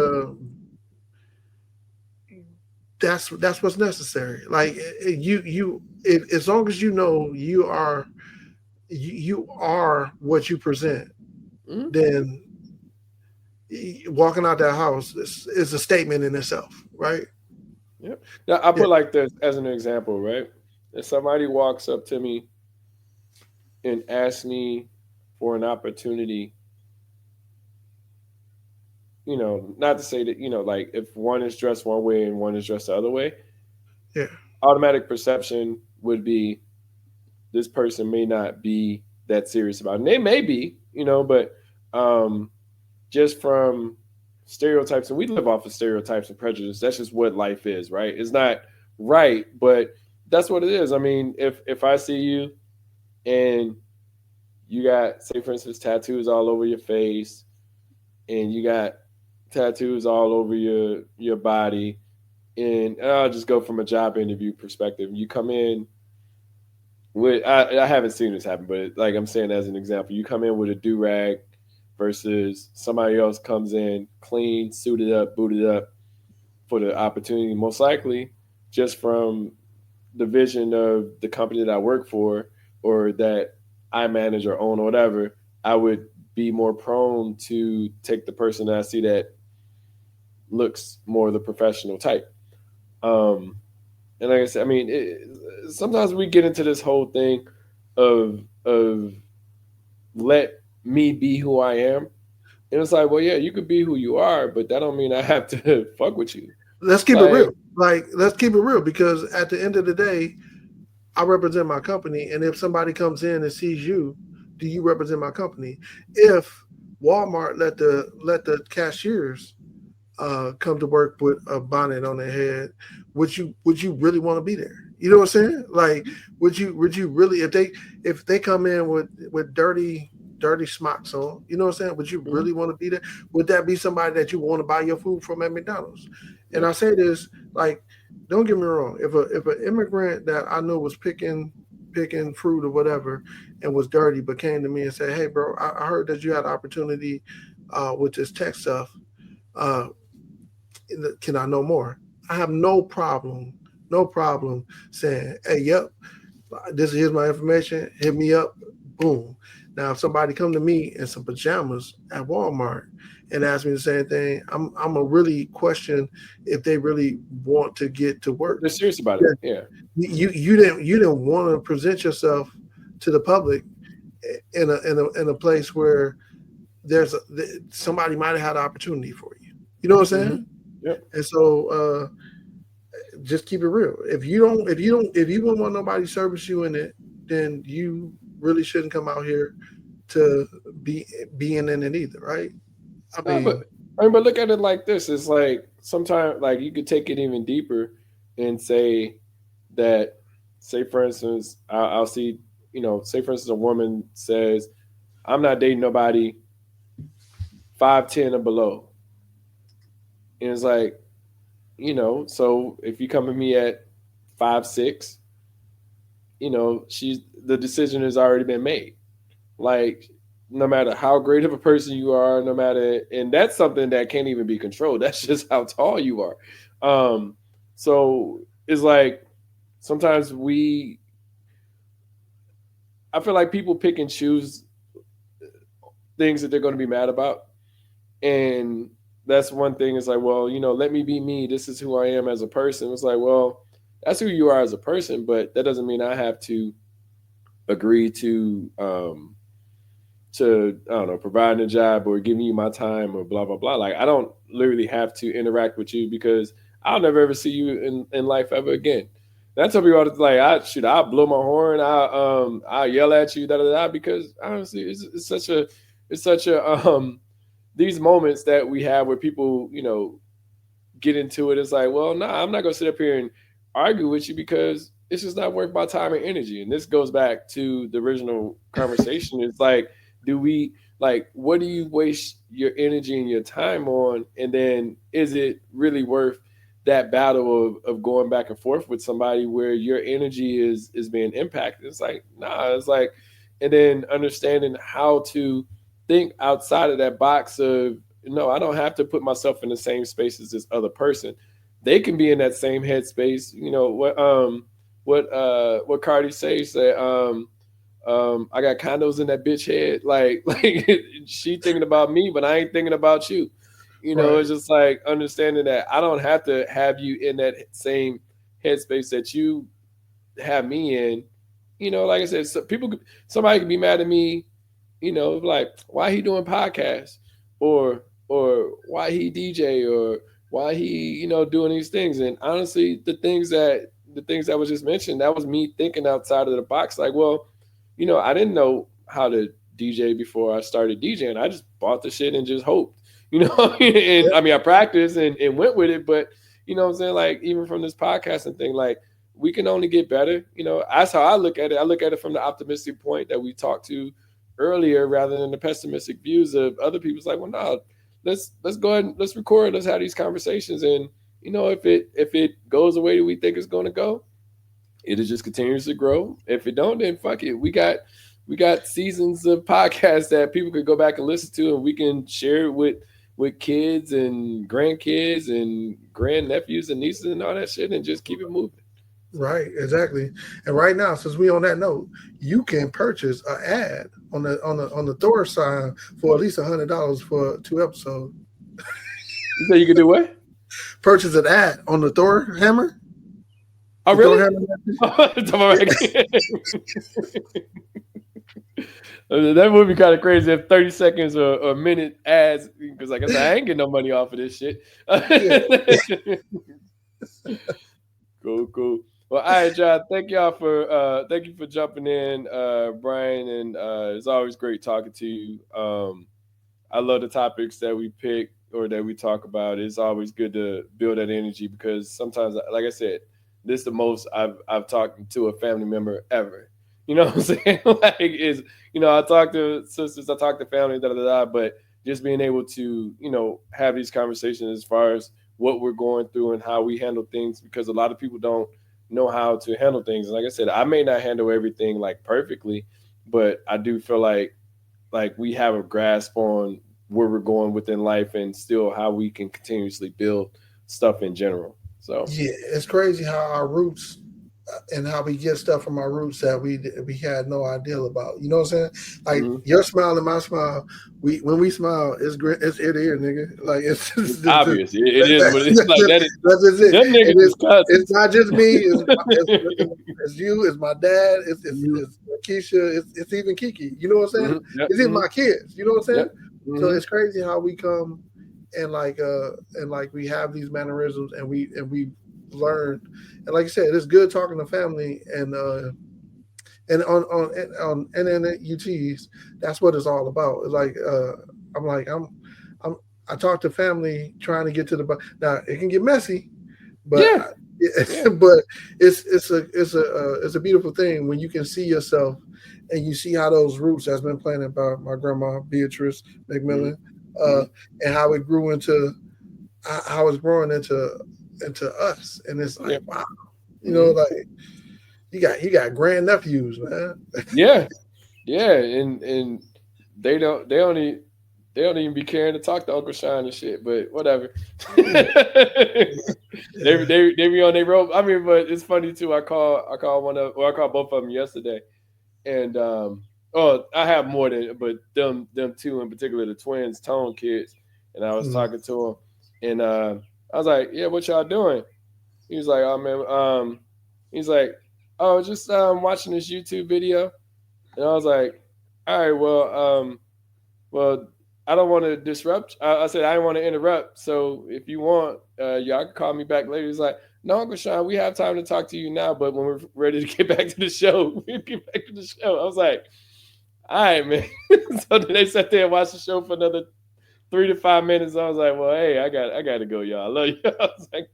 that's what's necessary. Like if, as long as you know you are what you present, Mm-hmm. then walking out that house is a statement in itself, right? Yeah. Now, I Yeah, put like this as an example, right? If somebody walks up to me and asks me for an opportunity, not to say that, like if one is dressed one way and one is dressed the other way, Yeah. automatic perception would be this person may not be that serious about it. And they may be, but just from stereotypes, and we live off of stereotypes and prejudice. That's just what life is, right? It's not right, but that's what it is. I mean, if I see you and you got, say for instance, tattoos all over your face, and you got tattoos all over your body, and I'll just go from a job interview perspective. You come in with, I haven't seen this happen, but like I'm saying as an example, you come in with a do-rag versus somebody else comes in clean, suited up, booted up for the opportunity. Most likely, just from the vision of the company that I work for or that I manage or own or whatever, I would be more prone to take the person that I see that looks more the professional type. And like I said, I mean, sometimes we get into this whole thing of let me be who I am, and it's like, well, yeah, you could be who you are, but that don't mean I have to fuck with you. Let's keep it Like, real. Let's keep it real, because at the end of the day, I represent my company, and if somebody comes in and sees you, do you represent my company? If Walmart let the cashiers come to work with a bonnet on their head, would you really want to be there? You know what I'm saying? Like, would you really, if they come in with dirty smocks on, you know what I'm saying? Would you really want to be there? Would that be somebody that you want to buy your food from at McDonald's? And I say this, like, don't get me wrong. If an immigrant that I knew was picking fruit or whatever and was dirty, but came to me and said, "Hey, bro, I heard that you had an opportunity with this tech stuff. Uh, can I know more?" I have no problem saying, "Hey, yep, here's my information. Hit me up." Boom. Now, if somebody come to me in some pajamas at Walmart and ask me the same thing, I'm gonna really question if they really want to get to work. they're serious about it. Yeah. You didn't want to present yourself to the public in a place where somebody might have had an opportunity for you. You know what I'm saying? Yep. And so just keep it real. If you don't want nobody to service you in it, then you really shouldn't come out here to be in it either, right? I mean, but look at it like this. It's like sometimes, like, you could take it even deeper and say that, say for instance, I'll see, say for instance, a woman says, "I'm not dating nobody 5'10" or below," and it's like, so if you come to me at 5'6", the decision has already been made. Like, no matter how great of a person you are, and that's something that can't even be controlled. That's just how tall you are. So it's like sometimes I feel like people pick and choose things that they're going to be mad about. And that's one thing. It's like, well, let me be me. This is who I am as a person. It's like, well, that's who you are as a person, but that doesn't mean I have to agree to I don't know, providing a job or giving you my time or blah blah blah. Like, I don't literally have to interact with you because I'll never ever see you in life ever again. And I tell people all the time, I'll blow my horn, I'll yell at you, da da da, because honestly, it's such a these moments that we have where people, get into it. It's like, well, nah, I'm not gonna sit up here and argue with you because it's just not worth my time and energy. And this goes back to the original conversation. It's like, what do you waste your energy and your time on? And then is it really worth that battle of going back and forth with somebody where your energy is being impacted? It's like, nah, it's like, and then understanding how to think outside of that box of, no, I don't have to put myself in the same space as this other person. They can be in that same headspace. What Cardi say? I got condos in that bitch head. Like she thinking about me, but I ain't thinking about you. Right. It's just like understanding that I don't have to have you in that same headspace that you have me in, like I said, somebody could be mad at me, like, why he doing podcasts, or why he DJ, or why he, doing these things. And honestly, the things that was just mentioned, that was me thinking outside of the box. Like, well, I didn't know how to DJ before I started DJing. I just bought the shit and just hoped, and I mean, I practiced and went with it, but what I'm saying? Like, even from this podcasting thing, like, we can only get better. That's how I look at it. I look at it from the optimistic point that we talked to earlier, rather than the pessimistic views of other people. It's like, well, no, let's go ahead and let's record. Let's have these conversations. And, if it goes the way that we think it's going to go, it'll just continues to grow. If it don't, then fuck it. We got seasons of podcasts that people could go back and listen to, and we can share it with kids and grandkids and grandnephews and nieces and all that shit, and just keep it moving. Right, exactly. And right now, since we on that note, you can purchase an ad on the Thor sign for at least $100 for 2 episodes. So you can do what? Purchase an ad on the Thor hammer. Oh, really? That would be kind of crazy if 30 seconds or a minute ads, because like I said, I ain't getting no money off of this shit. Cool. Well, all right, John. Thank you for jumping in, Brian, and it's always great talking to you. I love the topics that we pick or that we talk about. It's always good to build that energy, because sometimes, like I said, this is the most I've talked to a family member ever. You know what I'm saying? Like, I talk to sisters, I talk to family, but just being able to, have these conversations as far as what we're going through and how we handle things, because a lot of people don't know how to handle things. And like I said, I may not handle everything like perfectly, but I do feel like we have a grasp on where we're going within life, and still how we can continuously build stuff in general. So yeah, it's crazy how our roots and how we get stuff from our roots that we had no idea about. You know what I'm saying? Like, your smile and my smile, when we smile, it's great. It's ear to ear, nigga. Like, it's obvious. It is, but it's like that. That's just it. That nigga it's not just me. It's you. It's my dad. It's Keisha. It's even Kiki. You know what I'm saying? Mm-hmm. Yep. It's even my kids. You know what I'm saying? Yep. Mm-hmm. So it's crazy how we come and we have these mannerisms, and we learn. And like you said, it's good talking to family, and on internet UTs. That's what it's all about. It's like I talk to family trying to get to the. Now it can get messy, but but it's a beautiful thing when you can see yourself and you see how those roots that's been planted by my grandma Beatrice McMillan, and how it grew into how it's growing into us. And it's like, wow, like you got grandnephews, man. yeah, and they don't even be caring to talk to Uncle Sean and shit, but whatever. They be on their rope. I mean, but it's funny too. I called both of them yesterday, and I have more than, but them two in particular, the twins, Tone kids, and I was talking to them, and I was like, yeah, what y'all doing? He was like, oh man, he's like, oh, just watching this YouTube video, and I was like, all right, well, I don't want to disrupt. I said I didn't want to interrupt. So if you want, y'all can call me back later. He's like, no, Uncle Sean, we have time to talk to you now, but when we're ready to get back to the show, we'll get back to the show. I was like, all right, man. So then they sat there and watched the show for another 3 to 5 minutes. I was like, well, hey, I got to go, y'all. I love you. I was like,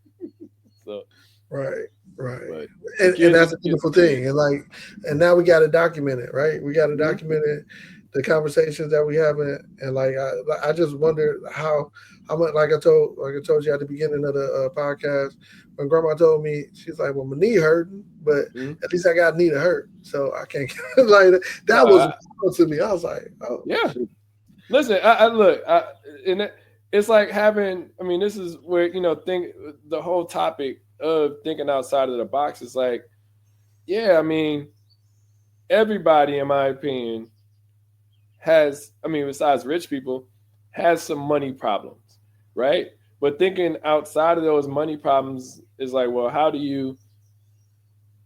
so. Right. And that's a beautiful thing. And now we got to document it, right? We got to document it, the conversations that we have, and I just wonder how much, like I told you at the beginning of the podcast, when Grandma told me, she's like, well, my knee hurting, but at least I got a knee to hurt, so I can't like that was to me. I was like, oh yeah. Listen, I look, and it's like having. I mean, this is where the whole topic of thinking outside of the box is like, yeah, I mean, everybody, in my opinion, has, I mean, besides rich people, has some money problems, right? But thinking outside of those money problems is like, well, how do you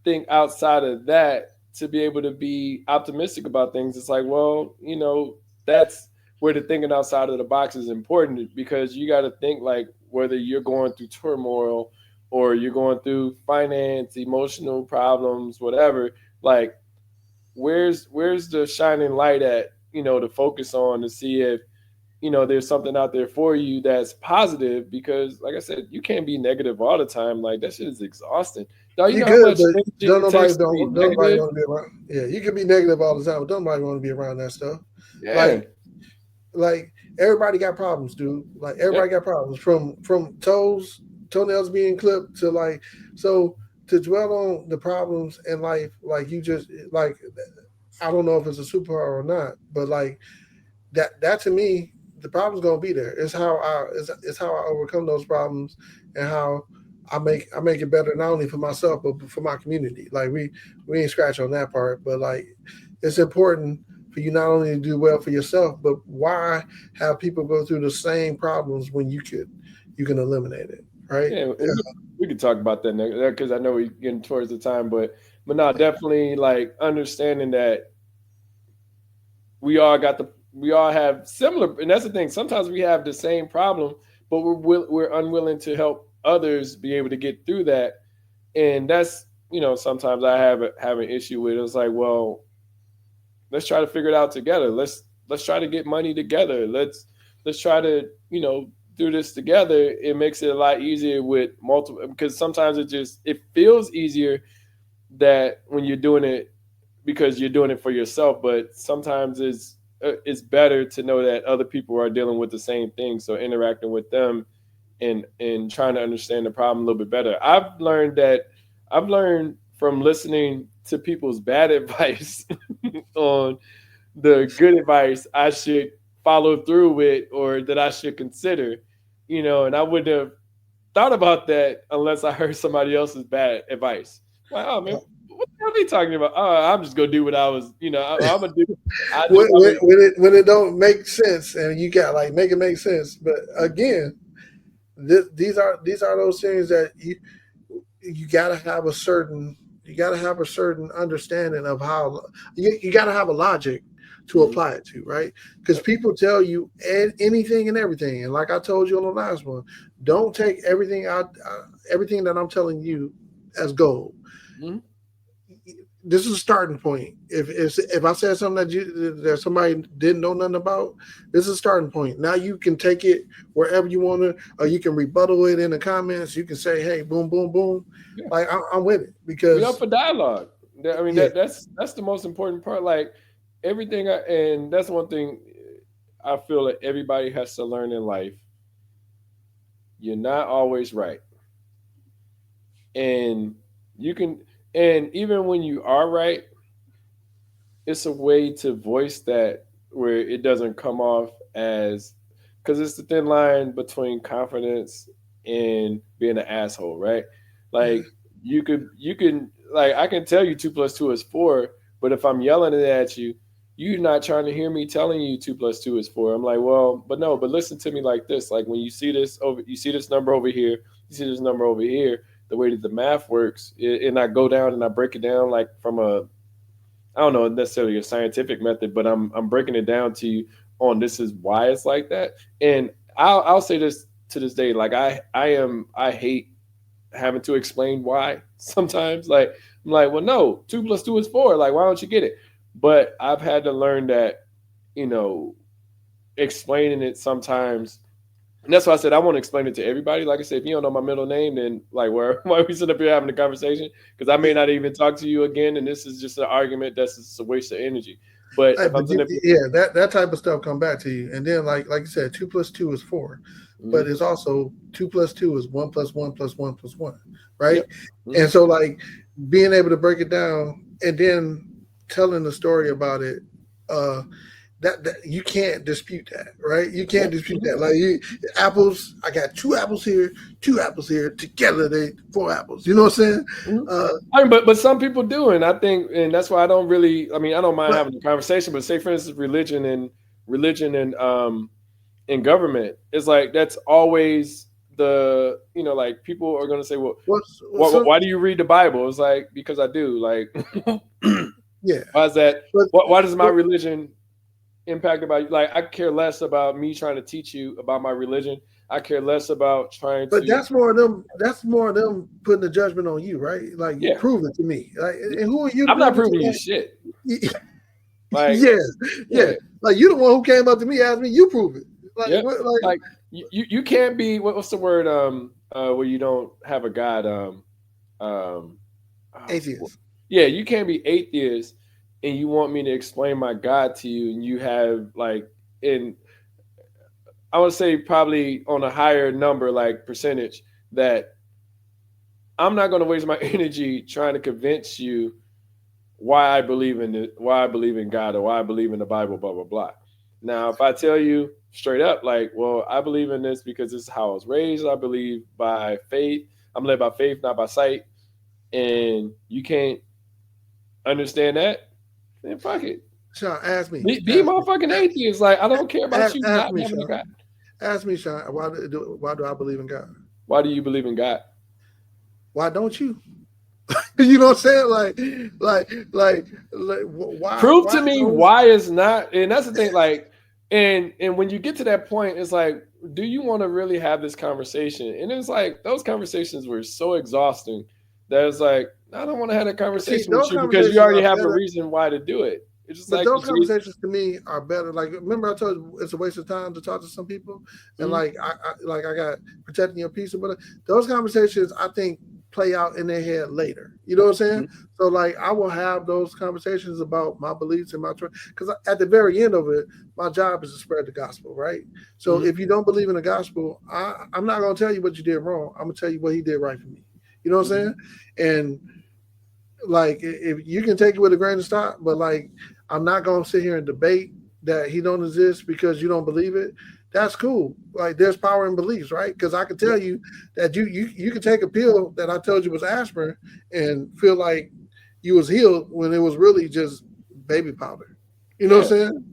think outside of that to be able to be optimistic about things. It's like, well, that's where the thinking outside of the box is important, because you got to think like whether you're going through turmoil or you're going through finance, emotional problems, whatever, like where's the shining light at, to focus on to see if there's something out there for you that's positive. Because like I said, you can't be negative all the time. Like that shit is exhausting. Now you You know how could, much but energy it takes to be don't nobody negative. want to be around. Yeah, you can be negative all the time, but don't nobody want to be around that stuff. Yeah. Like everybody got problems, dude. Like everybody Yep. got problems from toenails being clipped to like so to dwell on the problems in life, like you just like I don't know if it's a superpower or not, but like that to me, the problem's gonna be there. It's how I overcome those problems and how I make it better not only for myself but for my community. Like we ain't scratch on that part, but like it's important for you not only to do well for yourself, but why have people go through the same problems when you can eliminate it, right? Yeah, we could talk about that next, because I know we're getting towards the time, but no, definitely like understanding that we all have similar, and that's the thing. Sometimes we have the same problem, but we're unwilling to help others be able to get through that, and that's sometimes I have an issue with. It's like, well, let's try to figure it out together. Let's try to get money together. Let's try to do this together. It makes it a lot easier with multiple, because sometimes it feels easier that when you're doing it because you're doing it for yourself, but sometimes it's better to know that other people are dealing with the same thing, so interacting with them and trying to understand the problem a little bit better. I've learned from listening to people's bad advice on the good advice I should follow through with, or that I should consider, and I wouldn't have thought about that unless I heard somebody else's bad advice. Like, oh man, what the hell are they talking about? Oh, I'm just gonna do what I was, I'm gonna do. When it don't make sense and you got like make it make sense. But again, these are those things that you gotta have a certain understanding of how you gotta have a logic to Mhm. apply it to, right? Because people tell you anything and everything, and like I told you on the last one, don't take everything that I'm telling you as gold. Mhm. This is a starting point. If I said something that somebody didn't know nothing about, this is a starting point. Now you can take it wherever you want to, or you can rebuttal it in the comments. You can say, "Hey, boom, boom, boom." Yeah. Like I'm with it We up because for dialogue. I mean, yeah, that's the most important part. Like and that's one thing I feel that everybody has to learn in life. You're not always right, and you can, and even when you are right, it's a way to voice that where it doesn't come off as, because it's the thin line between confidence and being an asshole, right? yeah, Like you can like I can tell you 2 + 2 is 4, but if I'm yelling it at you, you're not trying to hear me telling you 2 + 2 is 4. I'm like, well, but no, but listen to me like this. Like when you see this number over here, you see this number over here. The way that the math works, and I go down and I break it down like from a, I don't know necessarily a scientific method, but I'm breaking it down to you on this is why it's like that. And I'll say this to this day, like I hate having to explain why sometimes. Like I'm like, well, no, 2 + 2 is 4. Like, why don't you get it? But I've had to learn that, you know, explaining it sometimes, and that's why I said I want to explain it to everybody. Like I said, if you don't know my middle name, then like why are we sitting up here having a conversation? Because I may not even talk to you again, and this is just an argument that's just a waste of energy. But hey, if I'm but sitting up here, yeah, that type of stuff come back to you, and then like you said, 2 + 2 is 4, but mm-hmm, it's also 2 + 2 is 1 + 1 + 1 + 1, right? yep, mm-hmm, And so like being able to break it down and then telling the story about it, uh, that you can't dispute that, right? You can't yep, dispute mm-hmm, that. Like apples, I got 2 apples here, 2 apples here. Together they 4 apples. You know what I'm saying? mm-hmm. Uh, I mean, but some people do, and I think, and that's why I don't really. I mean, I don't mind but having a conversation, but say for instance, religion and in government, it's like that's always the like people are going to say, well, so, why do you read the Bible? It's like, because I do. Like, yeah. Why is that? Why does my religion impact about you? Like, I care less about me trying to teach you about my religion. I care less about trying but to. That's more of them. That's more of them putting the judgment on you, right? Like, Yeah. prove it to me. Like, and who are you? I'm not proving you shit. Like, yeah. Like, you the one who came up to me, asked me, you prove it. Like, yep. Like you can't be what's the word? Where you don't have a God. Atheist. Yeah, you can't be atheist, and you want me to explain my God to you, and you have like I would say probably on a higher number, like percentage, that I'm not going to waste my energy trying to convince you why I believe in it, why I believe in God, or why I believe in the Bible, blah, blah, blah. Now, if I tell you straight up, like, well, I believe in this because this is how I was raised. I believe by faith. I'm led by faith, not by sight. And you can't understand that, then fuck it. Sean, ask me. Be motherfucking atheist. Like, I don't care about you not me, having Sean. a God. Ask me, Sean, why do I believe in God? Why do you believe in God? Why don't you? You know what I'm saying? Like why? Prove to me why it's not. And that's the thing. Like, and when you get to that point, it's like, do you want to really have this conversation? And it's like, those conversations were so exhausting that it's like, I don't want to have that conversation with you because you already have a reason why to do it. It's just like those conversations to me are better. Like, remember I told you it's a waste of time to talk to some people, and I got protecting your peace, but those conversations I think play out in their head later. You know what I'm saying? Mm-hmm. So like, I will have those conversations about my beliefs and my choice, because at the very end of it, my job is to spread the gospel, right? So if you don't believe in the gospel, I'm not going to tell you what you did wrong. I'm going to tell you what he did right for me. You know what I'm saying? And like, if you can take it with a grain of salt, but like, I'm not going to sit here and debate that he don't exist because you don't believe it. That's cool. Like, there's power in beliefs, right? Because I can tell you that you can take a pill that I told you was aspirin and feel like you was healed when it was really just baby powder. You know what I'm saying?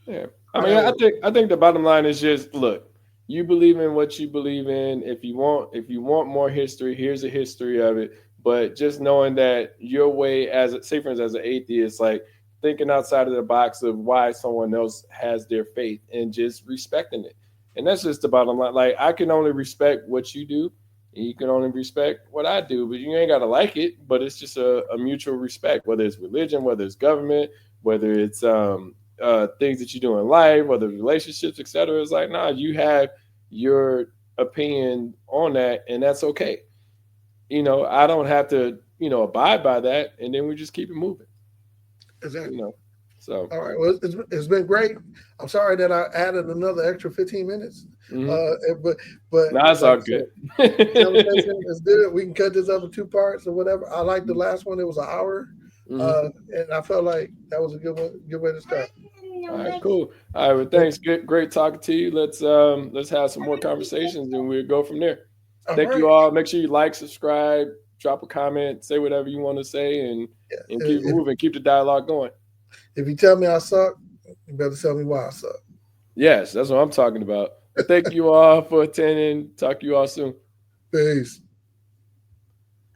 Yeah. I mean, I think the bottom line is just, look, you believe in what you believe in. If you want more history, here's a history of it. But just knowing that your way, as an atheist, like, thinking outside of the box of why someone else has their faith and just respecting it. And that's just the bottom line. Like, I can only respect what you do, and you can only respect what I do, but you ain't got to like it. But it's just a mutual respect, whether it's religion, whether it's government, whether it's things that you do in life, whether it's relationships, etc. It's like, nah, you have your opinion on that, and that's okay. I don't have to, abide by that, and then we just keep it moving. Exactly. So all right. Well, it's been great. I'm sorry that I added another extra 15 minutes. But that's all good. Conversation is good. We can cut this up in 2 parts or whatever. I like the last one. It was an hour, and I felt like that was a good way to start. All right, cool. All right, well, thanks. Great talking to you. Let's have some more conversations, and we'll go from there. Thank you all. Make sure you like, subscribe, drop a comment, say whatever you want to say, and keep moving. Keep the dialogue going. If you tell me I suck, you better tell me why I suck. Yes, that's what I'm talking about. Thank you all for attending. Talk to you all soon. Peace.